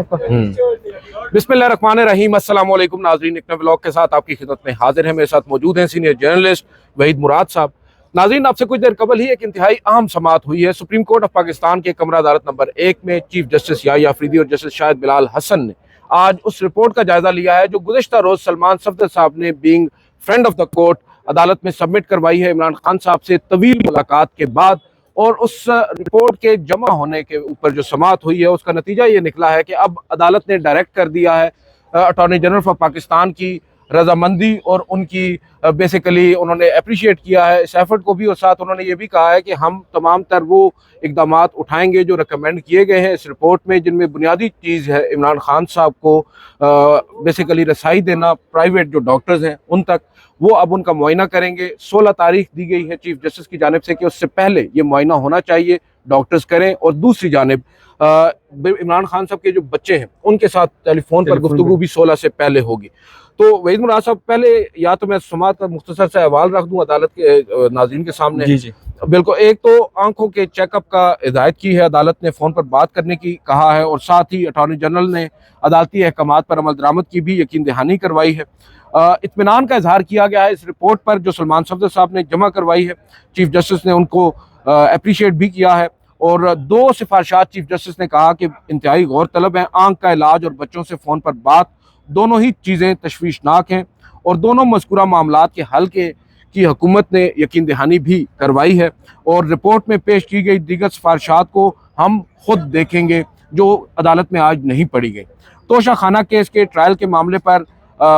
बिस्मिल्लाहिर्रहमानिर्रहीम। अस्सलाम वालेकुम नाज़रीन, एक नए व्लॉग के साथ आपकी खिदमत में हाजिर है। मेरे साथ मौजूद हैं सीनियर जर्नलिस्ट वहीद मुराद साहब। नाज़रीन, आपसे कुछ देर कबल ही एक इंतहाई अहम समाअत हुई है। सुप्रीम कोर्ट ऑफ पाकिस्तान के कमरा अदालत नंबर 1 में चीफ जस्टिस याहिया अफरीदी और जस्टिस शाहिद बिलाल हसन ने आज उस रिपोर्ट का जायजा लिया है जो गुज़िश्ता रोज सलमान सफदर साहब ने being friend of the court अदालत में सबमिट करवाई है इमरान खान साहब से तवील मुलाकात के बाद। और उस रिपोर्ट के जमा होने के ऊपर जो समाअत हुई है उसका नतीजा ये निकला है कि अब अदालत ने डायरेक्ट कर दिया है अटॉर्नी जनरल फॉर पाकिस्तान की रजामंदी और उनकी बेसिकली उन्होंने अप्रिशिएट किया है इस एफर्ट को भी, और साथ उन्होंने ये भी कहा है कि हम तमाम तर वो इकदाम उठाएंगे जो रिकमेंड किए गए हैं इस रिपोर्ट में, जिनमें बुनियादी चीज़ है इमरान खान साहब को बेसिकली रसाई देना प्राइवेट जो डॉक्टर्स हैं उन तक। वो अब उनका मुआयना करेंगे। 16 तारीख दी गई है चीफ जस्टिस की जानिब से कि उससे पहले ये मुआयना होना चाहिए, डॉक्टर्स करें। और दूसरी जानिब इमरान खान साहब के जो बच्चे हैं उनके साथ टेलीफोन पर गुफ्तगू भी 16 से पहले होगी। तो वहीद मुराद साहब, पहले या तो मैं समाअत का मुख्तसर सा अहवाल रख दूं अदालत के नाज़रीन के सामने। जी बिल्कुल। एक तो आंखों के चेकअप का हिदायत की है अदालत ने, फ़ोन पर बात करने की कहा है, और साथ ही अटॉर्नी जनरल ने अदालती अहकामात पर अमल दरामद की भी यकीन दहानी करवाई है। इत्मीनान का इजहार किया गया है इस रिपोर्ट पर जो सलमान सफदर साहब ने जमा करवाई है। चीफ जस्टिस ने उनको अप्रिशिएट भी किया है, और 2 सिफारिशात चीफ जस्टिस ने कहा कि इंतहाई गौर तलब हैं। आंख का इलाज और बच्चों से फ़ोन पर बात, दोनों ही चीज़ें तशवीशनाक हैं, और दोनों मज़कूरा मामलात के हल की हुकूमत ने यकीन दहानी भी करवाई है। और रिपोर्ट में पेश की गई दीगर सिफारिशात को हम खुद देखेंगे जो अदालत में आज नहीं पढ़ी गई। तोशा खाना केस के ट्रायल के मामले पर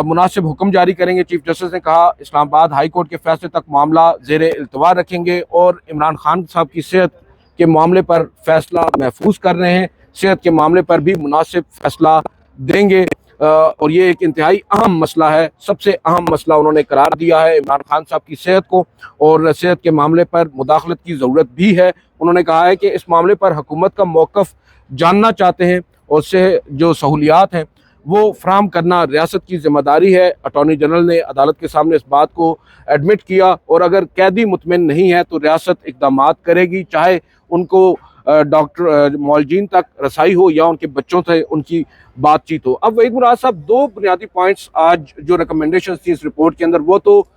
मुनासिब हुक्म जारी करेंगे चीफ जस्टिस ने कहा। इस्लामाबाद हाई कोर्ट के फैसले तक मामला ज़ेरे इल्तवा रखेंगे, और इमरान खान साहब की सेहत के मामले पर फैसला महफूज कर रहे हैं। सेहत के मामले पर भी मुनासिब फैसला देंगे, और ये एक इंतहाई अहम मसला है। सबसे अहम मसला उन्होंने करार दिया है इमरान खान साहब की सेहत को, और सेहत के मामले पर मुदाखलत की ज़रूरत भी है। उन्होंने कहा है कि इस मामले पर हुकूमत का मौक़िफ़ जानना चाहते हैं, और से जो सहूलियात हैं वो फ्राहम करना रियासत की जिम्मेदारी है। अटॉर्नी जनरल ने अदालत के सामने इस बात को एडमिट किया, और अगर कैदी मुतमिन नहीं है तो रियासत इक़दामात करेगी, चाहे उनको डॉक्टर मौलजीन तक रसाई हो या उनके बच्चों से उनकी बातचीत हो। अब वहीद मुराद साहब, 2 बुनियादी पॉइंट्स आज जो रिकमेंडेशन थी इस रिपोर्ट के अंदर वो तो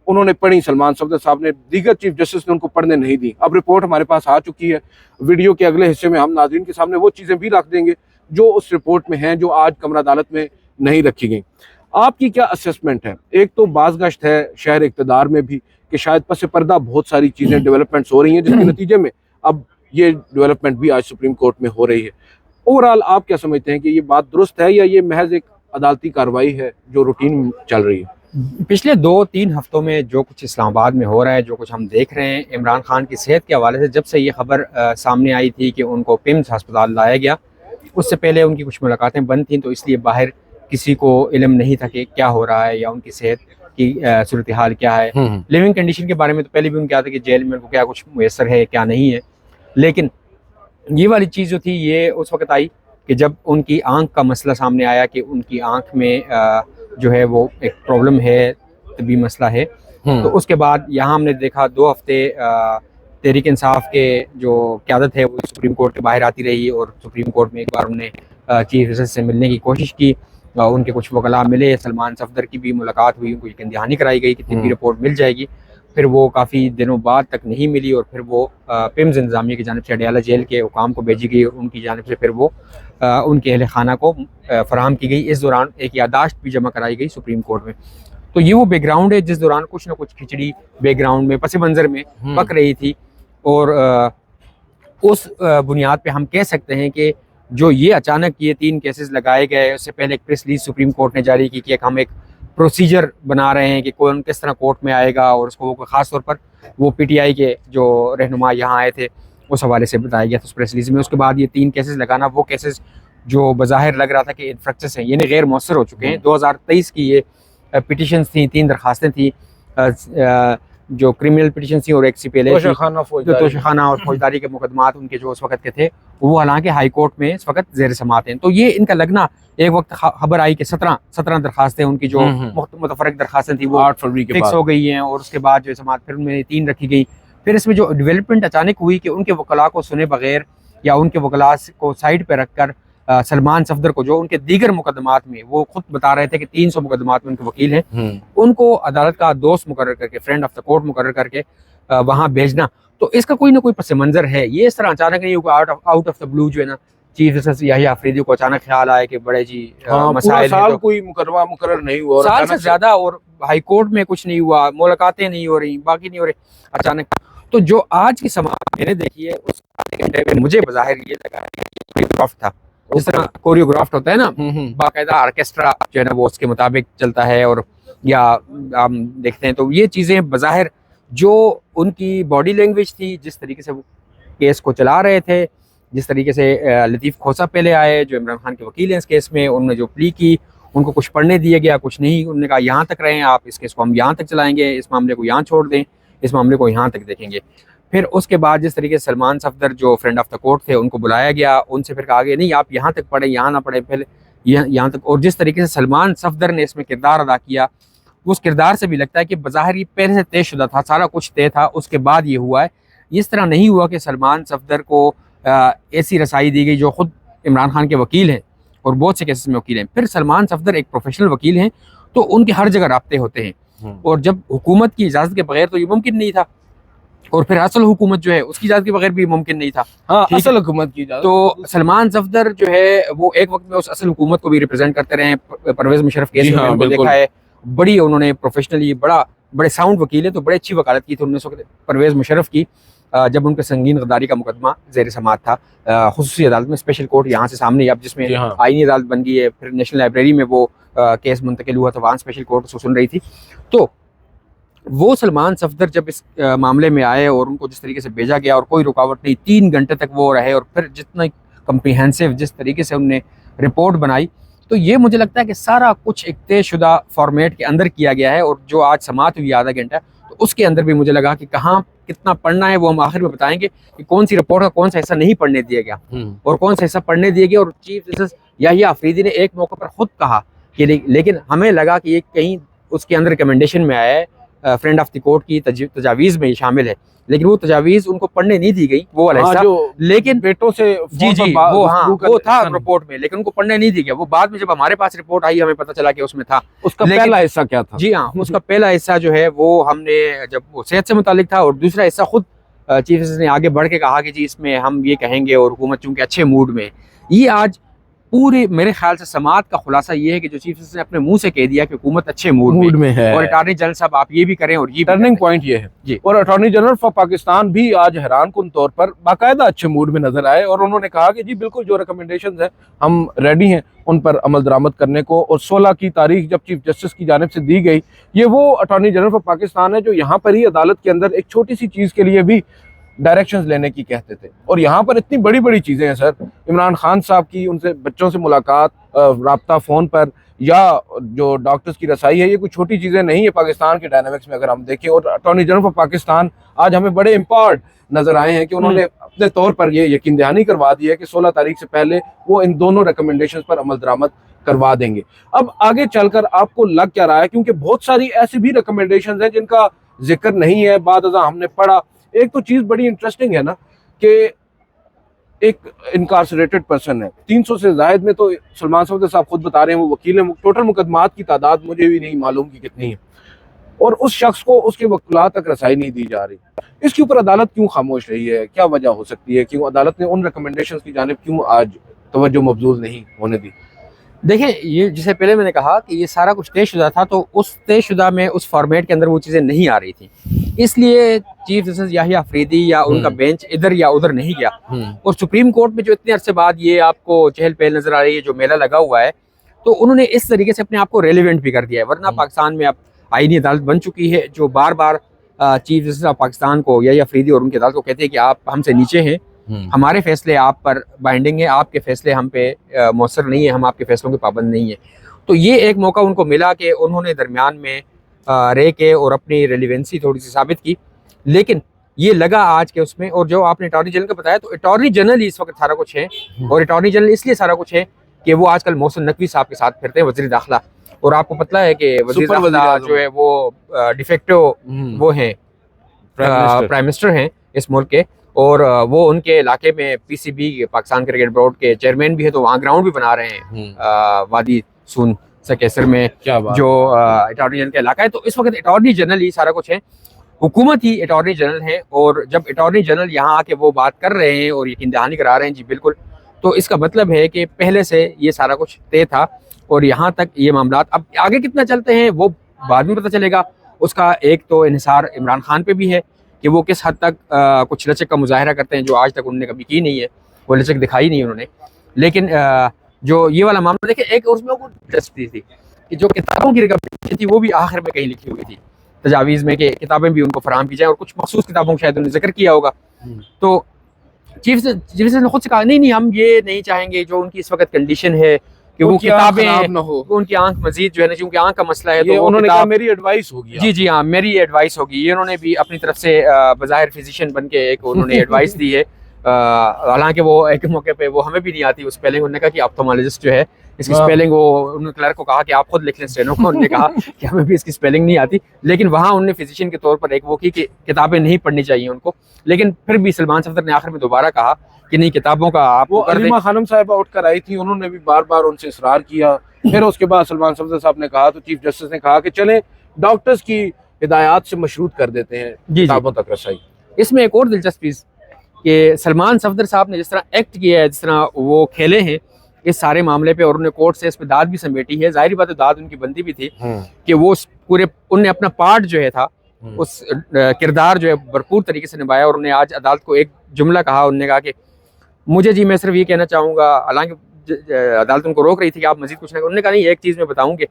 उन्होंने पढ़ी सलमान सफदर साहब ने, दीगर चीफ जस्टिस ने उनको पढ़ने नहीं दी। अब रिपोर्ट हमारे पास आ चुकी है। वीडियो के अगले हिस्से में हम नाज़रीन के सामने वो चीज़ें भी रख देंगे जो उस रिपोर्ट में हैं, जो आज कमरा अदालत में नहीं रखी गई। आपकी क्या असेसमेंट है? एक तो बाज़गश्त है शहर इक़्तिदार में भी कि शायद पस पर्दा बहुत सारी चीज़ें डेवलपमेंट्स हो रही हैं, जिसके नतीजे में अब ये डेवलपमेंट भी आज सुप्रीम कोर्ट में हो रही है। ओवरऑल आप क्या समझते हैं कि ये बात दुरुस्त है या ये महज एक अदालती कार्रवाई है जो रूटीन चल रही है? पिछले 2-3 हफ्तों में जो कुछ इस्लामाबाद में हो रहा है, जो कुछ हम देख रहे हैं इमरान खान की सेहत के हवाले से, जब से ये खबर सामने आई थी कि उनको पिम्स अस्पताल लाया गया, उससे पहले उनकी कुछ मुलाकातें बंद थीं, तो इसलिए बाहर किसी को इल्म नहीं था कि क्या हो रहा है या उनकी सेहत की सूरत हाल क्या है। लिविंग कंडीशन के बारे में तो पहले भी उनके आता कि जेल में उनको क्या कुछ मुयसर है क्या नहीं है, लेकिन ये वाली चीज़ जो थी ये उस वक्त आई कि जब उनकी आंख का मसला सामने आया कि उनकी आंख में जो है वो एक प्रॉब्लम है, तबी मसला है। तो उसके बाद यहाँ हमने देखा 2 हफ्ते तहरीक इंसाफ के जो क़यादत है वो सुप्रीम कोर्ट के बाहर आती रही, और सुप्रीम कोर्ट में एक बार उन्होंने चीफ जस्टिस से मिलने की कोशिश की। उनके कुछ वकला मिले, सलमान सफदर की भी मुलाकात हुई, उनको यकीन दहानी कराई गई कि तिब्बी रिपोर्ट मिल जाएगी। फिर वो काफ़ी दिनों बाद तक नहीं मिली, और फिर वो पिम्स इंतज़ामिया की जानिब से अडयाला जेल के हुकाम को भेजी गई, और उनकी जानिब से फिर वो उनके अहल खाना को फराहम की गई। इस दौरान एक यादाश्त भी जमा कराई गई सुप्रीम कोर्ट में। तो ये वो बैकग्राउंड है जिस दौरान कुछ ना कुछ खिचड़ी बैकग्राउंड में पस मंज़र में पक रही थी, और उस बुनियाद पे हम कह सकते हैं कि जो ये अचानक ये 3 केसेस लगाए गए, उससे पहले एक प्रेस रिलीज सुप्रीम कोर्ट ने जारी की कि हम एक प्रोसीजर बना रहे हैं कि कौन किस तरह कोर्ट में आएगा, और उसको वो ख़ास तौर पर वो PTI के जो रहनुमा यहाँ आए थे उस हवाले से बताया गया था उस प्रेस रिलीज में। उसके बाद ये 3 केसेस लगाना, वो केसेस जो बज़ाहिर लग रहा था कि इन्फ्रक्चर्स हैं, यानी गैर मौसर हो चुके हैं। 2023 की ये पिटिशन्स थी, 3 दरखास्तें थी, जो क्रिमिनल पिटिशन थी और एक CPLA तोशाखाना और फौजदारी के मुकदमात उनके जो उस वक्त के थे वो हालांकि हाई कोर्ट में इस वक्त ज़ेर समाअत हैं। तो ये इनका लगना, एक वक्त खबर आई कि 17 दरखास्तें उनकी जो मुतफरक दरखास्तें थी वो 8 फरवरी के फिक्स हो गई हैं, और उसके बाद जो समाअत फिर उनमें 3 रखी गई। फिर इसमें जो डेवलपमेंट अचानक हुई कि उनके वकला को सुने बगैर या उनके वकला को साइड पर रख कर सलमान सफदर को, जो उनके दीगर मुकदमात में, वो खुद बता रहे थे कि 300 मुकदमात में उनके वकील हैं, उनको अदालत का दोस्त मुकर्रर करके, फ्रेंड ऑफ द कोर्ट मुकर्रर करके वहाँ भेजना, तो इसका कोई ना कोई पस मंजर है। ये इस तरह अचानक नहीं हुआ, आउट ऑफ द ब्लू जो है ना, चीफ जस्टिस याहिया अफरीदी को अचानक ख्याल आया कि बड़े जी मसाइल साल कोई मुकर्रर नहीं हुआ, साल से ज्यादा, और हाई कोर्ट में कुछ नहीं हुआ, मुलाकातें नहीं हो रही, बाकी नहीं हो रही, अचानक। तो जो आज की समाअत मैंने देखी है, उस आधे घंटे में मुझे बज़ाहिर ये लगा कि कोरियोग्राफ था, जिस तरह कोरियोग्राफ होता है ना, बाकायदा आर्केस्ट्रा जो है ना वो उसके मुताबिक चलता है, और या हम देखते हैं तो ये चीज़ें बज़ाहिर जो उनकी बॉडी लैंग्वेज थी, जिस तरीके से वो केस को चला रहे थे, जिस तरीके से लतीफ़ खोसा पहले आए जो इमरान खान के वकील हैं इस केस में, उन्होंने जो प्ली की, उनको कुछ पढ़ने दिया गया, कुछ नहीं, उन्होंने कहा यहाँ तक रहें आप, इस केस को हम यहाँ तक चलाएंगे, इस मामले को यहाँ छोड़ दें, इस मामले को यहाँ तक देखेंगे। फिर उसके बाद जिस तरीके से सलमान सफदर जो फ्रेंड ऑफ द कोर्ट थे, उनको बुलाया गया, उनसे फिर कहा गया नहीं आप यहाँ तक पढ़ें, यहाँ ना पढ़ें, पहले यहाँ तक। और जिस तरीके से सलमान सफदर ने इसमें किरदार अदा किया, उस किरदार से भी लगता है कि बज़ाहिर ये पहले से तयशुदा था, सारा कुछ तय था, उसके बाद ये हुआ है। इस तरह नहीं हुआ कि सलमान सफदर को ऐसी रसाई दी गई, जो ख़ुद इमरान खान के वकील हैं और बहुत से केसेस में वकील हैं। फिर सलमान सफदर एक प्रोफेशनल वकील हैं, तो उनके हर जगह राब्ते होते हैं, और जब हुकूमत की इजाज़त के बगैर तो ये मुमकिन नहीं था, और फिर असल हुकूमत जो है उसकी इजाज़त के बगैर भी मुमकिन नहीं था। हाँ, असल हुकूमत की इजाज़त। तो सलमान सफदर जो है वो एक वक्त में उस असल हुकूमत को भी रिप्रेजेंट करते रहे। परवेज़ मुशर्रफ केस में उनको देखा है, बड़ी उन्होंने प्रोफेशनली बड़े साउंड वकील है, तो बड़ी अच्छी वकालत की थी उन्होंने उस वक्त परवेज़ मुशर्रफ की, जब उनके संगीन गद्दारी का मुकदमा ज़ेर समाअत था खुसूसी अदालत में, स्पेशल कोर्ट यहाँ से सामने, अब जिसमें आईनी अदालत बन गई है, फिर नेशनल लाइब्रेरी में वो केस मुंतकिल हुआ था, वहाँ स्पेशल कोर्ट उसको सुन रही थी। तो वो सलमान सफदर जब इस मामले में आए और उनको जिस तरीके से भेजा गया और कोई रुकावट नहीं, 3 घंटे तक वो रहे, और फिर जितना कम्प्रीहेंसिव जिस तरीके से उनने रिपोर्ट बनाई, तो ये मुझे लगता है कि सारा कुछ एक तयशुदा फॉर्मेट के अंदर किया गया है। और जो आज समाअत हुई आधा घंटा, तो उसके अंदर भी मुझे लगा कि कहाँ कितना पढ़ना है वो हम आखिर में बताएंगे, कि कौन सी रिपोर्ट का कौन सा हिस्सा नहीं पढ़ने दिया गया और कौन सा हिस्सा पढ़ने दिया गया। और चीफ जस्टिस याहिया अफरीदी ने एक मौके पर खुद कहा कि लेकिन हमें लगा कि ये कहीं उसके अंदर रिकमेंडेशन में आया है, फ्रेंड ऑफ द कोर्ट की तजावीज़ में शामिल है, लेकिन वो तजावीज़ उनको पढ़ने नहीं दी गई, वो वाला हिस्सा, लेकिन बेटों से जी वो था रिपोर्ट में, लेकिन उनको पढ़ने नहीं दी गया। वो बाद में जब हमारे पास रिपोर्ट आई, हमें पता चला कि उसमें था। उसका पहला हिस्सा क्या था? जी हाँ, उसका पहला हिस्सा जो है वो हमने, जब वो सेहत से मुतालिक था, और दूसरा हिस्सा खुद चीफ जस्टिस ने आगे बढ़ के कहा कि जी इसमें हम ये कहेंगे, और हुकूमत चूँकि अच्छे मूड में। ये आज पूरे मेरे ख्याल से समाअत का खुलासा ये है कि जो चीफ जस्टिस ने अपने मुंह से कह दिया कि हुकूमत अच्छे मूड में है, और अटॉर्नी जनरल साहब आप ये भी करें, और ये टर्निंग पॉइंट ये है जी। और अटॉर्नी जनरल फॉर पाकिस्तान भी आज हैरानकुन तौर पर बाकायदा अच्छे मूड में नजर आए, और उन्होंने कहा कि जी बिल्कुल जो रिकमेंडेशंस हैं हम रेडी हैं उन पर अमल दरामद करने को। और 16 की तारीख जब चीफ जस्टिस की जानिब से दी गई, ये वो अटॉर्नी जनरल फॉर पाकिस्तान है जो यहाँ पर ही अदालत के अंदर एक छोटी सी चीज़ के लिए भी डायरेक्शंस लेने की कहते थे, और यहाँ पर इतनी बड़ी बड़ी चीज़ें हैं सर। इमरान खान साहब की उनसे बच्चों से मुलाकात, राब्ता फ़ोन पर, या जो डॉक्टर्स की रसाई है, ये कोई छोटी चीज़ें नहीं है पाकिस्तान के डायनामिक्स में अगर हम देखें। और अटॉर्नी जनरल फॉर पाकिस्तान आज हमें बड़े इम्पार्ट नज़र आए हैं कि उन्होंने अपने तौर पर ये यकीन दहानी करवा दी है कि 16 तारीख से पहले वो इन दोनों रिकमेंडेशन पर अमल दरामद करवा देंगे। अब आगे चलकर आपको लग क्या रहा है, क्योंकि बहुत सारी ऐसी भी रिकमेंडेशन हैं जिनका जिक्र नहीं है, बाद हमने पढ़ा। एक तो चीज़ बड़ी इंटरेस्टिंग है ना कि एक इनकारसरेटेड पर्सन है, 300 से जायद में, तो सलमान सफदर साहब खुद बता रहे हैं, वो वकील हैं, टोटल मुकदमात की तादाद मुझे भी नहीं मालूम कि कितनी है, और उस शख्स को उसके वकलात तक रसाई नहीं दी जा रही। इसके ऊपर अदालत क्यों खामोश रही है? क्या वजह हो सकती है? क्यों अदालत ने उन रिकमेंडेशंस की जानिब क्यों आज तवज्जो मबजूल नहीं होने दी? देखें, ये जिसे पहले मैंने कहा कि ये सारा कुछ तयशुदा था, तो उस तयशुदा में, उस फॉर्मेट के अंदर वो चीज़ें नहीं आ रही थी, इसलिए चीफ जस्टिस याहिया अफरीदी या उनका बेंच इधर या उधर नहीं गया। और सुप्रीम कोर्ट में जो इतने अरसे बाद ये आपको चहल पहल नजर आ रही है, जो मेला लगा हुआ है, तो उन्होंने इस तरीके से अपने आप को रेलिवेंट भी कर दिया है। वरना पाकिस्तान में अब आईनी अदालत बन चुकी है, जो बार बार चीफ जस्टिस ऑफ पाकिस्तान को याहिया अफरीदी और उनकी अदालत को कहते हैं कि आप हमसे नीचे हैं, हमारे फैसले आप पर बाइंडिंग है, आपके फैसले हम पे मौसर नहीं है, हम आपके फैसलों के पाबंद नहीं है। तो ये एक मौका उनको मिला कि उन्होंने दरमियान में रह के और अपनी रेलिवेंसी थोड़ी सी साबित की। लेकिन ये लगा आज के उसमें, और जो आपने अटॉर्नी जनरल का बताया, तो अटॉर्नी जनरल इस वक्त सारा कुछ है, और अटॉर्नी जनरल इसलिए सारा कुछ है कि वो आजकल मोहसिन नकवी साहब के साथ फिरते हैं, वज़ीर दाखिला। और आपको पता है कि वज़ीर दाखिला जो है वो डिफेक्टो वो हैं, प्राइम मिनिस्टर हैं इस मुल्क के, और वो उनके इलाके में पीसीबी पाकिस्तान क्रिकेट बोर्ड के चेयरमैन भी है, तो वहाँ ग्राउंड भी बना रहे हैं वादी सून सकेसर में, क्या बात। जो अटॉर्नी जनरल का इलाका है। तो इस वक्त अटॉर्नी जनरल ही सारा कुछ है, हुकूमत ही अटॉर्नी जनरल है। और जब अटॉर्नी जनरल यहाँ आके वो बात कर रहे हैं और यकीन दहानी करा रहे हैं, जी बिल्कुल, तो इसका मतलब है कि पहले से ये सारा कुछ तय था। और यहाँ तक ये मामला अब आगे कितना चलते हैं वो बाद में पता चलेगा। उसका एक तो इन्हिसार इमरान खान पे भी है कि वो किस हद तक कुछ लचक का मुजाहरा करते हैं, जो आज तक उन्होंने कभी की नहीं है, वो लचक दिखाई नहीं उन्होंने। लेकिन जो ये वाला मामला देखें, एक उसमें दिलचस्पी थी कि जो किताबों की रिकमेंडेशन थी वो भी आखिर में कहीं लिखी हुई थी तजावीज़ में कि किताबें भी उनको फराहम की जाए, और कुछ मखसूस किताबों का शायद उन्होंने जिक्र किया होगा। तो चीफ जस्टिस ने खुद से कहा नहीं हम ये नहीं चाहेंगे, जो उनकी इस वक्त कंडीशन है कि वो किताबें ना हो, उनकी आंख मजीद जो है ना, क्योंकि आंख का मसला है, ये तो उन्होंने कहा मेरी एडवाइस होगी। जी जी हाँ, मेरी एडवाइस होगी। ये उन्होंने भी अपनी तरफ से बज़ाहिर फिजिशियन बन के एक उन्होंने एडवाइस दी है। हालांकि वो एक मौके पे वो हमें भी नहीं आती, उस स्पेलिंग उन्होंने कहा कि ऑप्थेल्मोलॉजिस्ट जो है इसकी स्पेलिंग, वो उन्होंने क्लर्क को कहा कि आप खुद लिख लें स्टेनो को, उन्होंने कहा कि हमें भी इसकी स्पेलिंग नहीं आती। लेकिन वहाँ उन्होंने फिजिशियन के तौर पर एक वो की कि किताबें नहीं पढ़नी चाहिए उनको। लेकिन फिर भी सलमान सफदर ने आखिर में दोबारा कहा कि नहीं, किताबों का आप वो अलीमा खानम साहिबा उठकर आई थी, उन्होंने भी बार बार उनसे इसरार किया। फिर उसके बाद सलमान सफदर साहब ने कहा, तो चीफ जस्टिस ने कहा कि चलें डॉक्टर्स की हिदायत से मशरूत कर देते हैं किताबों तक रसाई। इसमें एक और दिलचस्पी कि सलमान सफदर साहब ने जिस तरह एक्ट किया है, जिस तरह वो खेले हैं इस सारे मामले पे, और उन्होंने कोर्ट से इस पे दाद भी समेटी है। जाहिर बात है दाद उनकी बनती भी थी कि वो पूरे उनने अपना पार्ट जो है था, उस किरदार जो है भरपूर तरीके से निभाया। और उन्होंने आज अदालत को एक जुमला कहा, उन्होंने कहा कि मुझे जी मैं सिर्फ ये कहना चाहूँगा, हालांकि अदालत उनको रोक रही थी कि आप मजीद कुछ नहीं, उन्होंने कहा नहीं एक चीज़ मैं बताऊँ कि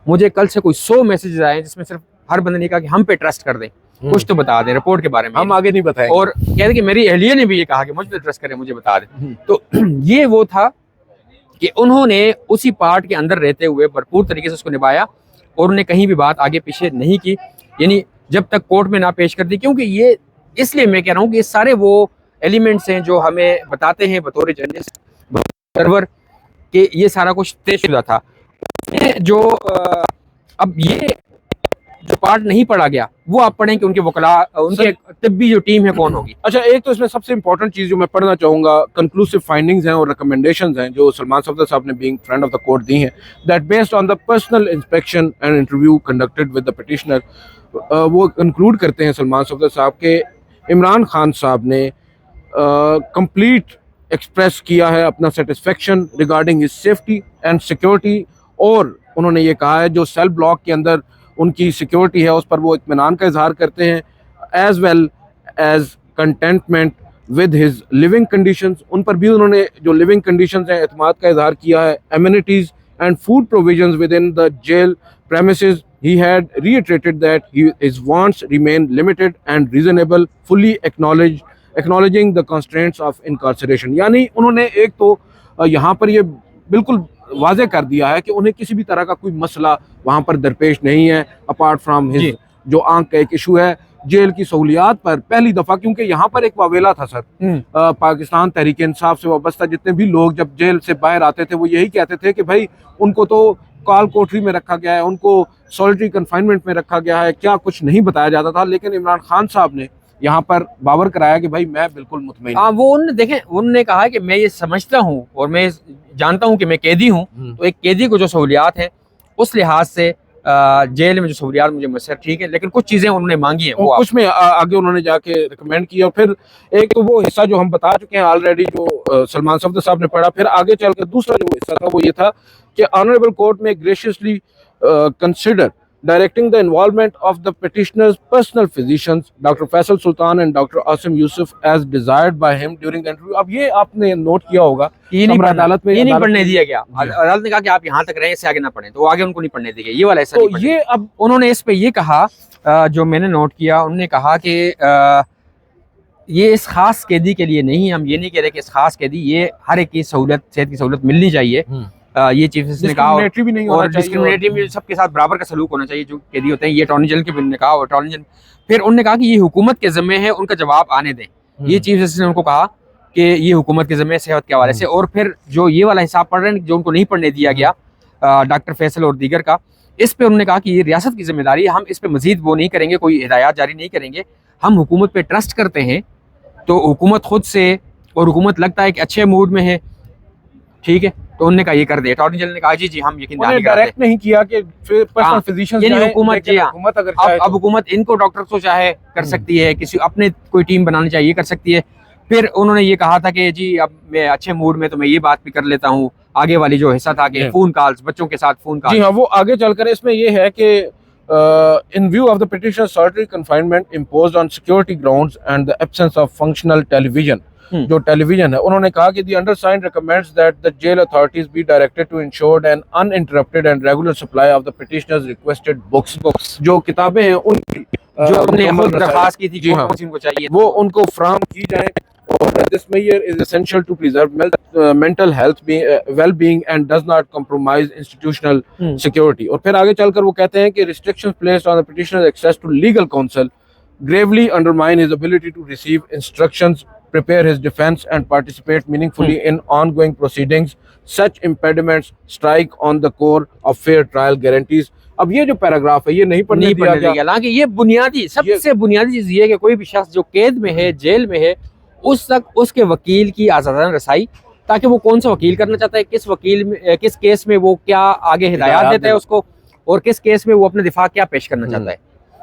मुझे कल से कोई 100 मैसेजेस आए जिसमें सिर्फ हर बंदे ने कहा कि हम पे ट्रस्ट कर दें, कुछ तो बता दें रिपोर्ट के बारे में, हम आगे नहीं बताएंगे। और कहते कि मेरी अहलिया ने भी ये कहा कि मुझ पर ट्रस्ट करें, मुझे बता दें। तो ये वो था कि उन्होंने उसी पार्ट के अंदर रहते हुए भरपूर तरीके से उसको निभाया, और उन्होंने कहीं भी बात आगे पीछे नहीं की, यानी जब तक कोर्ट में ना पेश कर दी। क्योंकि ये इसलिए मैं कह रहा हूँ कि ये सारे वो एलिमेंट्स हैं जो हमें बताते हैं बतौर जर्नलिस्ट सर्वर कि ये सारा कुछ तयशुदा था। जो अब ये जो पार्ट नहीं पढ़ा गया वो आप पढ़ें कि उनके वकला, उनके तिब्बी जो टीम है कौन होगी। अच्छा, एक तो इसमें सबसे इंपॉर्टेंट चीज जो मैं पढ़ना चाहूंगा, कंक्लूसिव फाइंडिंग्स हैं और रिकमेंडेशंस हैं जो सलमान सफदर साहब ने being friend of the court दी हैं, that based on the personal inspection and interview conducted with the petitioner. वो कंक्लूड करते हैं सलमान सफदर साहब के इमरान खान साहब ने कंप्लीट एक्सप्रेस किया है अपना satisfaction regarding his safety and security, और उन्होंने ये कहा है जो सेल ब्लॉक के अंदर उनकी सिक्योरिटी है उस पर वो इत्मीनान का इजहार करते हैं, as well as contentment with his living conditions. उन पर भी उन्होंने जो लिविंग कंडीशंस हैं एतमाद का इजहार किया है। Amenities and food provisions within the jail premises, he had reiterated that his wants remain limited and reasonable, fully acknowledging the constraints of incarceration। यानी उन्होंने एक तो यहाँ पर ये बिल्कुल वाजे कर दिया है कि उन्हें किसी भी तरह का कोई मसला वहाँ पर दरपेश नहीं है, अपार्ट फ्राम हिज जो आंख का एक इशू है जेल की सहूलियात पर। पहली दफ़ा, क्योंकि यहाँ पर एक वावेला था सर, पाकिस्तान तहरीक इंसाफ से वाबस्ता जितने भी लोग जब जेल से बाहर आते थे वो यही कहते थे कि भाई उनको तो काल कोठरी में रखा गया है, उनको सॉलिटरी कन्फाइनमेंट में रखा गया है, क्या कुछ नहीं बताया जाता था। लेकिन इमरान खान साहब ने यहाँ पर बावर कराया कि भाई मैं बिल्कुल मुतमईन। हाँ, वो उन्होंने देखें, उन्होंने कहा कि मैं ये समझता हूँ और मैं जानता हूँ कि मैं कैदी हूँ, तो एक कैदी को जो सहूलियात हैं उस लिहाज से जेल में जो सहूलियात मुझे मसर ठीक है, लेकिन कुछ चीज़ें उन्होंने मांगी हैं वो कुछ में आगे उन्होंने जाके रिकमेंड किया। और फिर एक तो वो हिस्सा जो हम बता चुके हैं ऑलरेडी जो सलमान सफदर साहब ने पढ़ा, फिर आगे चलकर दूसरा जो हिस्सा था वो ये था कि ऑनरेबल कोर्ट में graciously consider directing the involvement of the petitioner's personal physicians, Dr. Faisal Sultan and Dr. Asim Yusuf, as desired by him during the interview। अब ये आपने नोट किया होगा, ये नहीं अदालत में ये नहीं पढ़ने दिया गया। अदालत ने कहा कि आप यहाँ तक रहें, इससे आगे ना पढ़ें, तो आगे उनको नहीं पढ़ने दिया ये वाला ऐसा। तो ये अब उन्होंने इस पे ये कहा, जो मैंने नोट किया, उन्होंने कहा कि ये इस खास कैदी के लिए नहीं, हम ये नहीं कह रहे कि इस खास कैदी, ये हर एक की सहूलत, सेहत की सहूलत मिलनी चाहिए, ये चीफ जस्टिस ने कहा, भी नहीं और डिस्क्रिमिनेटिव भी सबके साथ बराबर का सलूक होना चाहिए जो कैदी होते हैं, ये अटॉर्नी जनरल के ने कहा। अटॉर्नी जनरल फिर उन्होंने कहा कि ये हुकूमत के ज़िम्मे है, उनका जवाब आने दें। ये चीफ जस्टिस ने उनको कहा कि ये हुकूमत के ज़िम्मे सेहत के हवाले से। और फिर जो ये वाला हिसाब पढ़ रहे हैं जो उनको नहीं पढ़ने दिया गया डॉक्टर फैसल और दीगर का, इस पर उन्होंने कहा कि ये रियासत की जिम्मेदारी है, हम इस पर मजीद वो नहीं करेंगे, कोई हिदायत जारी नहीं करेंगे, हम हुकूमत पर ट्रस्ट करते हैं तो हुकूमत खुद से, और हुकूमत लगता है कि अच्छे मूड में है, ठीक है, तो उन्होंने कहा ये कर दे। अटॉर्नी जनरल ने कहा जी हम यकीन दहानी कराते डायरेक्ट नहीं किया कि पर्सनल फिजिशियंस यानी हुकूमत, जी हाँ, हुकूमत अगर चाहे अब हुकूमत इनको डॉक्टर को चाहे कर सकती है, किसी अपने कोई टीम बनानी चाहिए कर सकती है। फिर उन्होंने ये कहा था कि जी अब मैं अच्छे मूड में तो मैं ये बात भी कर लेता हूँ, आगे वाली जो हिस्सा था कि फोन कॉल्स, बच्चों के साथ फोन कॉल। जी हाँ, वो आगे चलकर इसमें ये है कि इन view of the petitioner solitary confinement imposed on security grounds and the absence of functional television, जो टेलीविजन है, उन्होंने कहा कि the undersigned recommends that the jail authorities be directed to ensure an uninterrupted and regular supply of the petitioner's requested books, जो किताबें हैं उनकी जो हमने खुद दरख्वास्त की थी, जी हाँ, उनको चाहिए वो उनको फ्राहम की जाए। और this measure is essential to preserve mental health, well-being and does not compromise institutional security। और फिर आगे चलकर वो कहते हैं कि restrictions placed on the petitioner's access to legal counsel gravely undermine his ability to receive instructions, prepare his defense and participate meaningfully in ongoing proceedings। Such impediments strike on the core of fair trial guarantees। अब ये जो paragraph है ये नहीं पढ़ने दिया गया, हालांकि ये बुनियादी, सबसे बुनियादी चीज ये है कि कोई भी शख्स जो कैद में है, जेल में है, उस तक उसके वकील की आज़ादाना रसाई, ताकि वो कौन सा वकील करना चाहता है, किस वकील में, किस केस में वो क्या आगे हिदायत देता है उसको, और किस केस में वो अपने दिफा क्या पेश करना चाहता है।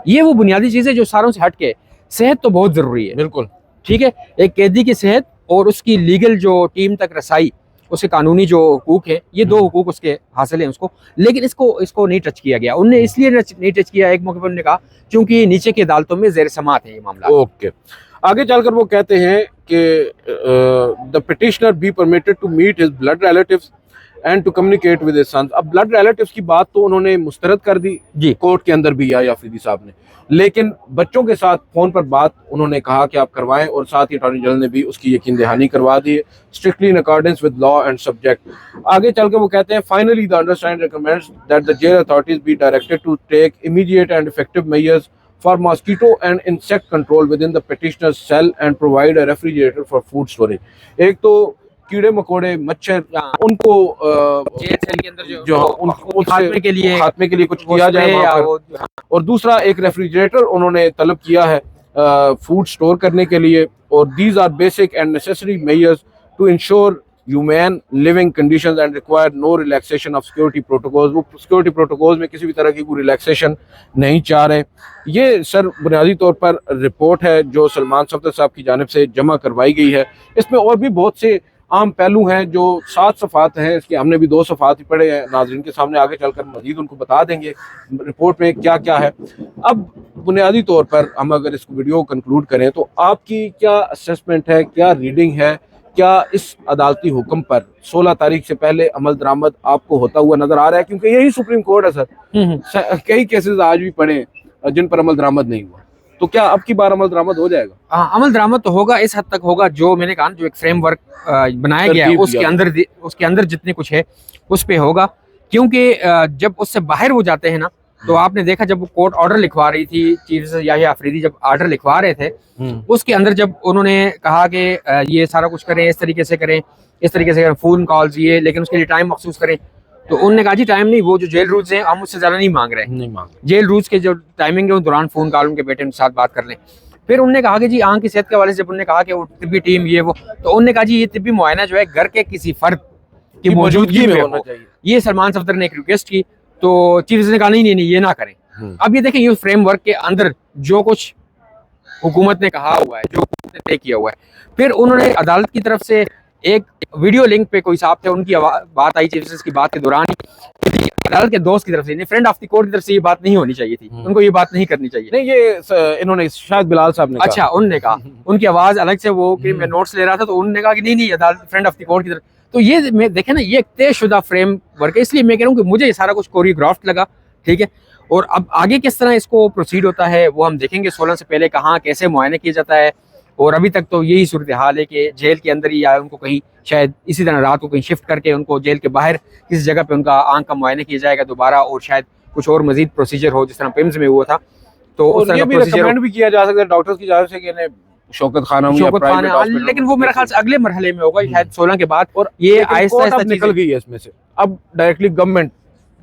ये वो बुनियादी चीज़ है जो सारों से हट के, सेहत तो बहुत ज़रूरी है, बिल्कुल ठीक है, एक कैदी की सेहत और उसकी लीगल जो टीम तक रसाई, उसके कानूनी जो हुकूक है, ये दो हुकूक उसके हासिल हैं उसको, लेकिन इसको नहीं टच किया गया। उनने इसलिए नहीं टच किया, एक मौके पर उन्होंने कहा क्योंकि नीचे की अदालतों में ज़ेर समात है ये मामला। ओके, आगे चलकर वो कहते हैं कि the petitioner be permitted to meet his blood relatives and to communicate with his sons. अब ब्लड रिलेटिव्स की बात तो उन्होंने मुस्तरद कर दी जी, कोर्ट के अंदर भी या अफरीदी साहब ने, लेकिन बच्चों के साथ फोन पर बात उन्होंने कहा कि आप करवाएं, और साथ ही अटॉर्नी जनरल ने भी उसकी यकीन दहानी करवा दी है, strictly in accordance with law and subject. आगे चलकर वो कहते हैं finally the undersigned recommends that the jail authorities be directed to take immediate and effective measures for mosquito and insect control within the petitioner's cell and provide a refrigerator for food storage। एक तो कीड़े मकोड़े मच्छर उनको jail cell के अंदर जो खात्मे के लिए कुछ किया जाए वहाँ पर, और दूसरा एक रेफ्रिजरेटर उन्होंने तलब किया है फूड स्टोर करने के लिए। और these are basic and necessary measures to ensure humane living conditions and require no relaxation of security protocols. वो सिक्योरिटी प्रोटोकॉल्स में किसी भी तरह की कोई रिलैक्सेशन नहीं चाह रहे। ये सर बुनियादी तौर पर रिपोर्ट है जो सलमान सफदर साहब की जानिब से जमा करवाई गई है। इसमें और भी बहुत से आम पहलू हैं जो 7 सफ़ात हैं, इसके हमने भी 2 सफ़ात ही पढ़े हैं, नाज़रीन के सामने आगे चलकर मज़ीद उनको बता देंगे रिपोर्ट में क्या क्या है। अब बुनियादी तौर पर हम अगर इस वीडियो को कंक्लूड करें तो आपकी क्या असेसमेंट है, क्या रीडिंग है, क्या इस अदालती हुक्म पर 16 तारीख से पहले अमल दरामद आपको होता हुआ नजर आ रहा है? क्योंकि यही सुप्रीम कोर्ट है सर, कई केसेस आज भी पड़े जिन पर अमल दरामद नहीं हुआ, तो क्या अब की बार अमल दरामद हो जाएगा? हाँ, अमल दरामद तो होगा, इस हद तक होगा जो मैंने कहा, जो एक फ्रेमवर्क बनाया गया है उसके अंदर जितने कुछ है उस पे होगा। क्योंकि जब उससे बाहर हो जाते हैं ना, तो आपने देखा जब वो कोर्ट ऑर्डर लिखवा रही थी, चीफ जस्टिस याहिया अफरीदी जब ऑर्डर लिखवा रहे थे, उसके अंदर जब उन्होंने कहा कि ये सारा कुछ करें, इस तरीके से करें, इस तरीके से करें, फोन कॉल्स ये, लेकिन उसके लिए टाइम मखसूस करें, तो उन्होंने कहा जी टाइम नहीं, वो जो जेल रूल्स हैं हम उससे ज्यादा नहीं मांग रहे, जेल रूल्स के जो टाइमिंग है उस दौरान फोन कॉल उनके बेटे के साथ बात कर लें। फिर उन्होंने कहा कि जी आंख की सेहत के हवाले से जब उन्होंने कहा कि वो तिब्बी टीम ये वो, तो उन्होंने कहा जी ये तिब्बी मुआयना जो है घर के किसी फर्द की मौजूदगी में होना चाहिए। ये सलमान सफदर ने एक रिक्वेस्ट की, तो चीफ जस्टिस ने कहा नहीं ये ना करें। अब ये देखें, ये फ्रेमवर्क के अंदर जो कुछ हुकूमत ने कहा हुआ है, जो हुकूमत ने तय किया हुआ है, फिर उन्होंने अदालत की तरफ से एक वीडियो लिंक पे कोई साहब थे, उनकी बात आई चीफ जस्टिस की बात के दौरान ही, अदालत के दोस्त की तरफ से, फ्रेंड ऑफ द कोर्ट की तरफ से ये बात नहीं होनी चाहिए थी, उनको ये बात नहीं करनी चाहिए। नहीं, ये इन्होंने शायद बिलाल साहब ने अच्छा, उन्होंने कहा, उनकी आवाज अलग से वो कि मैं नोट्स ले रहा था, तो उन्होंने कहा कि नहीं अदालत फ्रेंड ऑफ द कोर्ट की तरफ। तो ये मैं देखे ना, ये एक तयशुदा फ्रेमवर्क है, इसलिए मैं कह रहा हूँ कि मुझे ये सारा कुछ कोरियोग्राफ्ड लगा, ठीक है। और अब आगे किस तरह इसको प्रोसीड होता है वो हम देखेंगे, 16 से पहले कहाँ कैसे मुआयने किया जाता है। और अभी तक तो यही सूरत हाल है कि जेल के अंदर ही, या उनको कहीं शायद इसी तरह रात को कहीं शिफ्ट करके उनको जेल के बाहर किसी जगह पे उनका आंख का मुआयना किया जाएगा दोबारा, और शायद कुछ और मजीद प्रोसीजर हो जिस तरह पिम्स में हुआ था। तो उस तरह भी रिकमेंड भी किया जा सकता है डॉक्टर्स की जानिब से कि शौकत खाना, लेकिन वो मेरे ख्याल से अगले मरहले में होगा, शायद 16 के बाद। और ये आहिस्ता निकल गई है इसमें से, अब डायरेक्टली गवर्नमेंट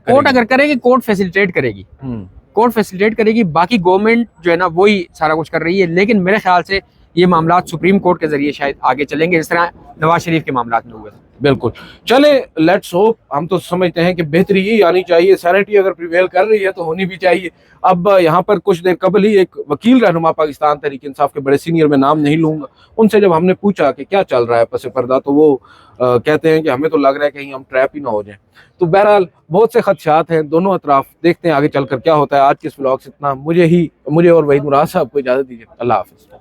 कोर्ट अगर करेगी, कोर्ट फैसिलिटेट करेगी, कोर्ट फैसिलिटेट करेगी, बाकी गवर्नमेंट जो है ना वही सारा कुछ कर रही है। लेकिन मेरे ख्याल से ये मामला सुप्रीम कोर्ट के जरिए शायद आगे चलेंगे, जिस तरह नवाज शरीफ के मामला में हुए। बिल्कुल, चले लेट्स होप। हम तो समझते हैं कि बेहतरी ही आनी चाहिए, सैनिटी अगर प्रिवेल कर रही है तो होनी भी चाहिए। अब यहाँ पर कुछ देर कबल ही एक वकील रहनुमा पाकिस्तान तहरीक इंसाफ के बड़े सीनियर, में नाम नहीं लूंगा, उनसे जब हमने पूछा कि क्या चल रहा है पसे पर्दा, तो वो कहते हैं कि हमें तो लग रहा है कहीं हम ट्रैप ही ना हो जाएं। तो बहरहाल बहुत से खदशात हैं दोनों अतराफ, देखते हैं आगे चलकर क्या होता है। आज के इस व्लॉग से इतना, मुझे और वहीद मुराद साहब को इजाज़त दीजिए। अल्लाह हाफ़िज़।